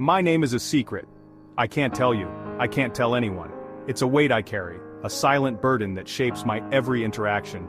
My name is a secret. I can't tell you. I can't tell anyone. It's a weight I carry, a silent burden that shapes my every interaction.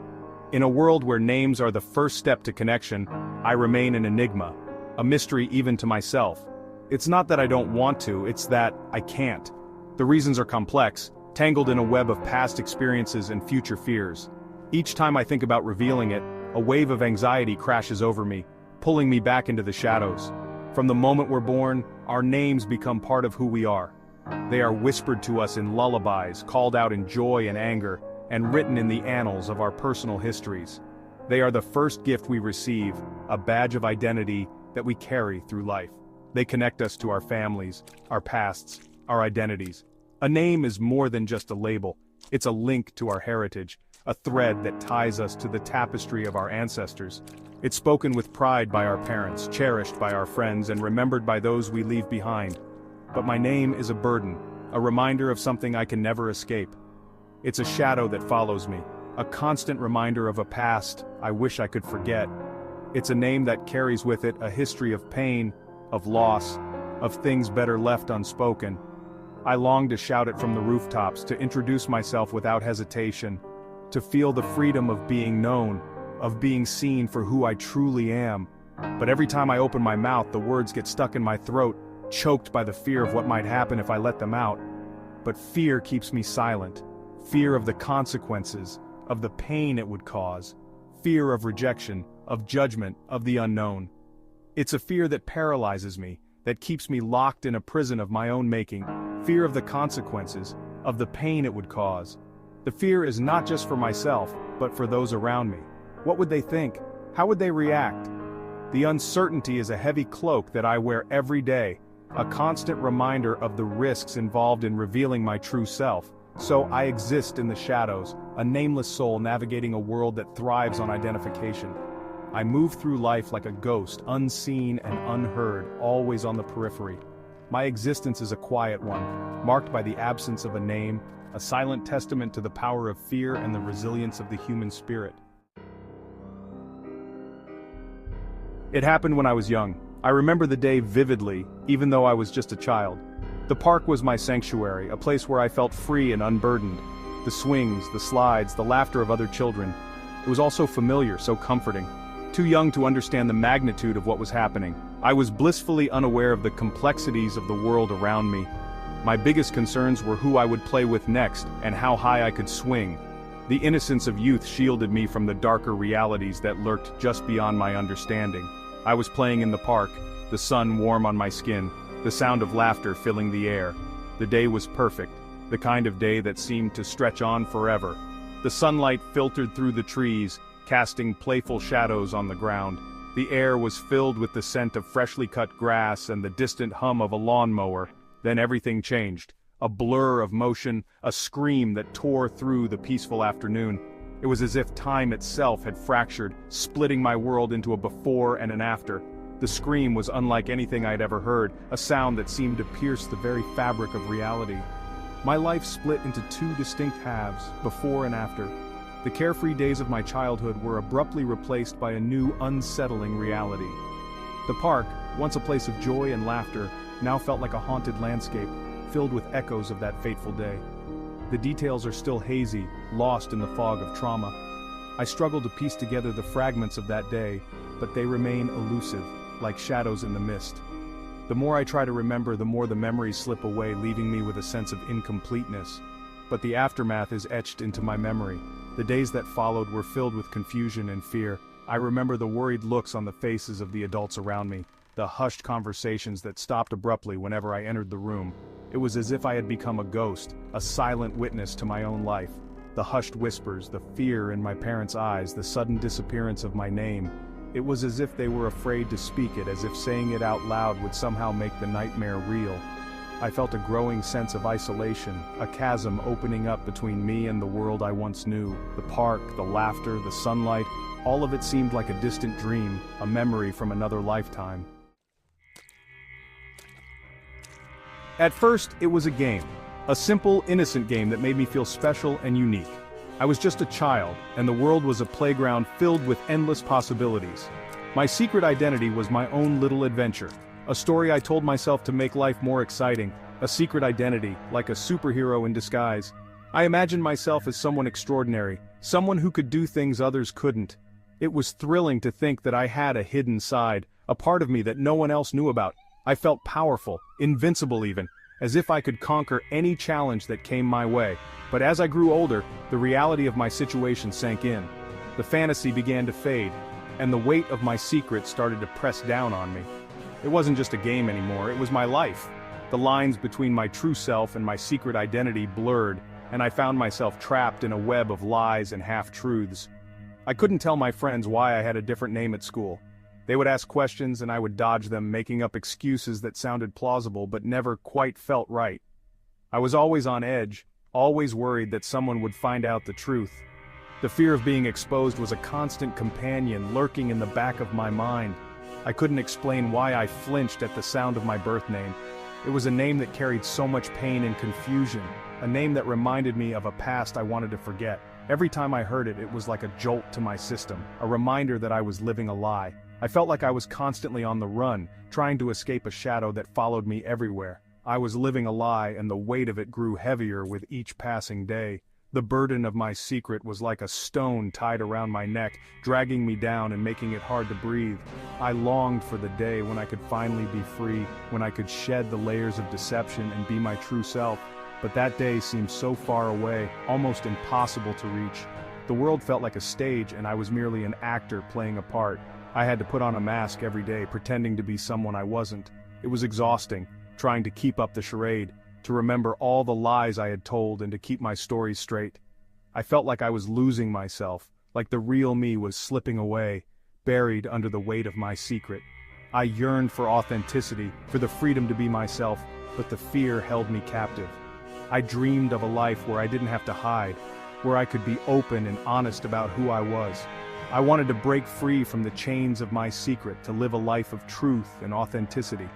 In a world where names are the first step to connection, I remain an enigma, a mystery even to myself. It's not that I don't want to, it's that I can't. The reasons are complex, tangled in a web of past experiences and future fears. Each time I think about revealing it, a wave of anxiety crashes over me, pulling me back into the shadows. From the moment we're born, our names become part of who we are. They are whispered to us in lullabies, called out in joy and anger, and written in the annals of our personal histories. They are the first gift we receive, a badge of identity that we carry through life. They connect us to our families, our pasts, our identities. A name is more than just a label. It's a link to our heritage, a thread that ties us to the tapestry of our ancestors. It's spoken with pride by our parents, cherished by our friends, and remembered by those we leave behind. But my name is a burden, a reminder of something I can never escape. It's a shadow that follows me, a constant reminder of a past I wish I could forget. It's a name that carries with it a history of pain, of loss, of things better left unspoken. I long to shout it from the rooftops, to introduce myself without hesitation, to feel the freedom of being known, of being seen for who I truly am. But every time I open my mouth, the words get stuck in my throat, choked by the fear of what might happen if I let them out. But fear keeps me silent. Fear of the consequences, of the pain it would cause. Fear of rejection, of judgment, of the unknown. It's a fear that paralyzes me, that keeps me locked in a prison of my own making. Fear of the consequences, of the pain it would cause. The fear is not just for myself, but for those around me. What would they think? How would they react? The uncertainty is a heavy cloak that I wear every day, a constant reminder of the risks involved in revealing my true self. So I exist in the shadows, a nameless soul navigating a world that thrives on identification. I move through life like a ghost, unseen and unheard, always on the periphery. My existence is a quiet one, marked by the absence of a name, a silent testament to the power of fear and the resilience of the human spirit. It happened when I was young. I remember the day vividly, even though I was just a child. The park was my sanctuary, a place where I felt free and unburdened. The swings, the slides, the laughter of other children. It was all so familiar, so comforting. Too young to understand the magnitude of what was happening, I was blissfully unaware of the complexities of the world around me. My biggest concerns were who I would play with next, and how high I could swing. The innocence of youth shielded me from the darker realities that lurked just beyond my understanding. I was playing in the park, the sun warm on my skin, the sound of laughter filling the air. The day was perfect, the kind of day that seemed to stretch on forever. The sunlight filtered through the trees, casting playful shadows on the ground. The air was filled with the scent of freshly cut grass and the distant hum of a lawnmower. Then everything changed. A blur of motion, a scream that tore through the peaceful afternoon. It was as if time itself had fractured, splitting my world into a before and an after. The scream was unlike anything I'd ever heard, a sound that seemed to pierce the very fabric of reality. My life split into two distinct halves, before and after. The carefree days of my childhood were abruptly replaced by a new, unsettling reality. The park, once a place of joy and laughter, now felt like a haunted landscape, filled with echoes of that fateful day. The details are still hazy, lost in the fog of trauma. I struggle to piece together the fragments of that day, but they remain elusive, like shadows in the mist. The more I try to remember, the more the memories slip away, leaving me with a sense of incompleteness. But the aftermath is etched into my memory. The days that followed were filled with confusion and fear. I remember the worried looks on the faces of the adults around me, the hushed conversations that stopped abruptly whenever I entered the room. It was as if I had become a ghost, a silent witness to my own life. The hushed whispers, the fear in my parents' eyes, the sudden disappearance of my name. It was as if they were afraid to speak it, as if saying it out loud would somehow make the nightmare real. I felt a growing sense of isolation, a chasm opening up between me and the world I once knew. The park, the laughter, the sunlight, all of it seemed like a distant dream, a memory from another lifetime. At first, it was a game. A simple, innocent game that made me feel special and unique. I was just a child, and the world was a playground filled with endless possibilities. My secret identity was my own little adventure, A story I told myself to make life more exciting, a secret identity, like a superhero in disguise. I imagined myself as someone extraordinary, someone who could do things others couldn't. It was thrilling to think that I had a hidden side, a part of me that no one else knew about. I felt powerful, invincible even, as if I could conquer any challenge that came my way. But as I grew older, the reality of my situation sank in. The fantasy began to fade, and the weight of my secret started to press down on me. It wasn't just a game anymore, it was my life. The lines between my true self and my secret identity blurred, and I found myself trapped in a web of lies and half-truths. I couldn't tell my friends why I had a different name at school. They would ask questions and I would dodge them, making up excuses that sounded plausible but never quite felt right. I was always on edge, always worried that someone would find out the truth. The fear of being exposed was a constant companion lurking in the back of my mind. I couldn't explain why I flinched at the sound of my birth name. It was a name that carried so much pain and confusion, a name that reminded me of a past I wanted to forget. Every time I heard it, it was like a jolt to my system, a reminder that I was living a lie. I felt like I was constantly on the run, trying to escape a shadow that followed me everywhere. I was living a lie, and the weight of it grew heavier with each passing day. The burden of my secret was like a stone tied around my neck, dragging me down and making it hard to breathe. I longed for the day when I could finally be free, when I could shed the layers of deception and be my true self. But that day seemed so far away, almost impossible to reach. The world felt like a stage, and I was merely an actor playing a part. I had to put on a mask every day, pretending to be someone I wasn't. It was exhausting, trying to keep up the charade, to remember all the lies I had told and to keep my stories straight. I felt like I was losing myself, like the real me was slipping away, buried under the weight of my secret. I yearned for authenticity, for the freedom to be myself, but the fear held me captive. I dreamed of a life where I didn't have to hide, where I could be open and honest about who I was. I wanted to break free from the chains of my secret, to live a life of truth and authenticity.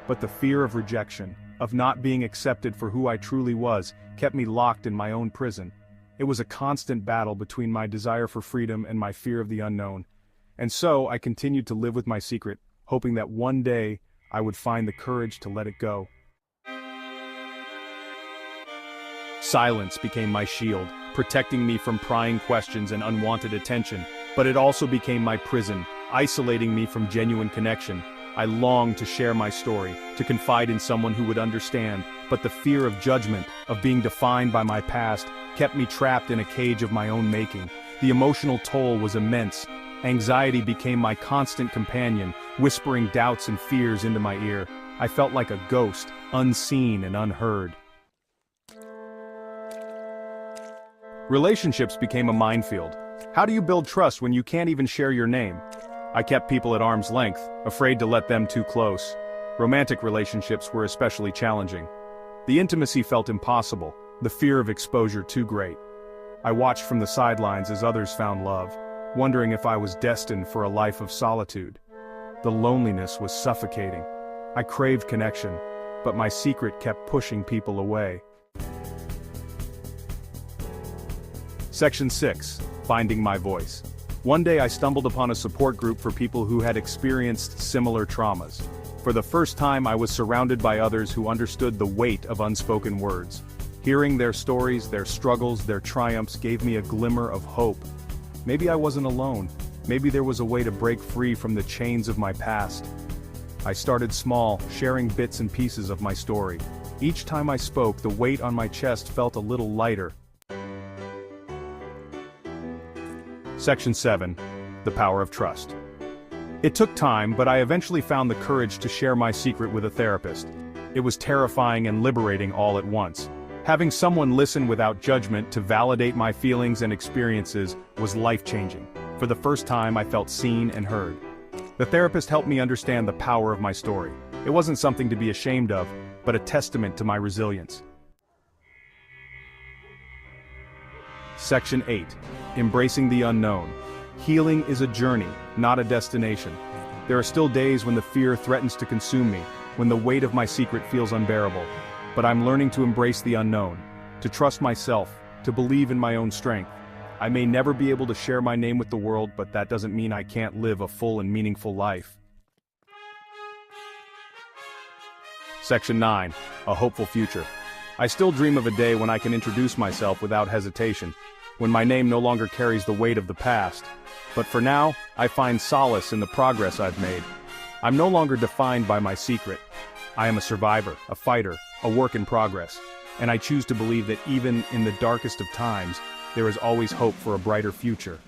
But the fear of rejection, of not being accepted for who I truly was, kept me locked in my own prison. It was a constant battle between my desire for freedom and my fear of the unknown. And so I continued to live with my secret, hoping that one day I would find the courage to let it go. Silence became my shield, protecting me from prying questions and unwanted attention. But it also became my prison, isolating me from genuine connection. I longed to share my story, to confide in someone who would understand, but the fear of judgment, of being defined by my past, kept me trapped in a cage of my own making. The emotional toll was immense. Anxiety became my constant companion, whispering doubts and fears into my ear. I felt like a ghost, unseen and unheard. Relationships became a minefield. How do you build trust when you can't even share your name? I kept people at arm's length, afraid to let them too close. Romantic relationships were especially challenging. The intimacy felt impossible, the fear of exposure too great. I watched from the sidelines as others found love, wondering if I was destined for a life of solitude. The loneliness was suffocating. I craved connection, but my secret kept pushing people away. Section 6. Finding my voice. One day I stumbled upon a support group for people who had experienced similar traumas. For the first time I was surrounded by others who understood the weight of unspoken words. Hearing their stories, their struggles, their triumphs gave me a glimmer of hope. Maybe I wasn't alone. Maybe there was a way to break free from the chains of my past. I started small, sharing bits and pieces of my story. Each time I spoke, the weight on my chest felt a little lighter. Section 7. The Power of Trust. It took time, but I eventually found the courage to share my secret with a therapist. It was terrifying and liberating all at once. Having someone listen without judgment to validate my feelings and experiences was life-changing. For the first time, I felt seen and heard. The therapist helped me understand the power of my story. It wasn't something to be ashamed of, but a testament to my resilience. Section 8. Embracing the unknown. Healing is a journey, not a destination. There are still days when the fear threatens to consume me, when the weight of my secret feels unbearable. But I'm learning to embrace the unknown, to trust myself, to believe in my own strength. I may never be able to share my name with the world, but that doesn't mean I can't live a full and meaningful life. Section 9. A hopeful future. I still dream of a day when I can introduce myself without hesitation, when my name no longer carries the weight of the past. But for now, I find solace in the progress I've made. I'm no longer defined by my secret. I am a survivor, a fighter, a work in progress, and I choose to believe that even in the darkest of times, there is always hope for a brighter future.